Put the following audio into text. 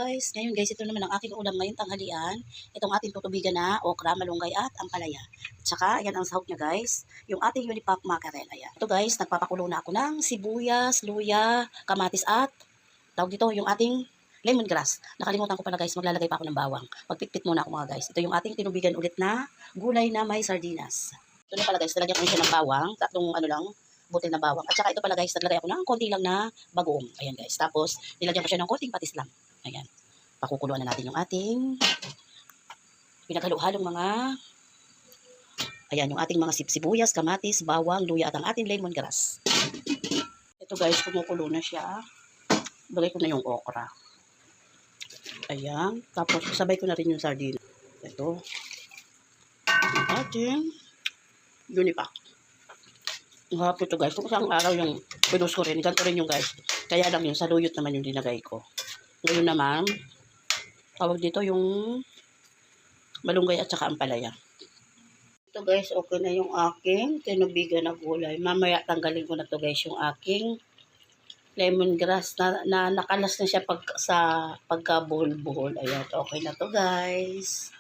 guys. Ngayon guys, ito naman ang aking ulam ngayon tanghalian. Itong ating tutubigan na okra, malunggay at ampalaya. At saka, ayan ang sahog niya guys. Yung ating unipack mackerel. Ayan. Ito guys, nagpapakulo na ako ng sibuyas, luya, kamatis at tawag dito yung ating lemongrass. Nakalimutan ko pala guys, maglalagay pa ako ng bawang. Magpitpit muna ako mga guys. Ito yung ating tinubigan ulit na gulay na may sardinas. Ito na pala guys, nalagyan ko siya ng bawang. Tatlong butil na bawang. At saka ito pala guys, naglagay ako ng konti lang na bagoong. Ayan guys. Tapos, nilagyan ko siya ng konting patis lang. Ayan. Pakukuluan na natin yung ating pinaghalo-halong ayan, yung ating mga sibuyas, kamatis, bawang, luya at ang ating lemongrass. Ito guys, kumukulo na siya. Bagay ko na yung okra. Ayan. Tapos, sabay ko na rin yung sardina. Ito. Ating unipack. Ang hapon ito guys. Kung isang araw yung pinost ko rin, ganito rin yung guys. Kaya lang yun, saluyot naman yung dinagay ko. Ngayon naman, tawag dito yung malunggay at saka ampalaya. Ito guys, okay na yung aking tinubigan na gulay. Mamaya tanggalin ko na to guys yung aking lemongrass na nakalas na siya sa pagkabuhol-buhol. Ayan, okay na to guys.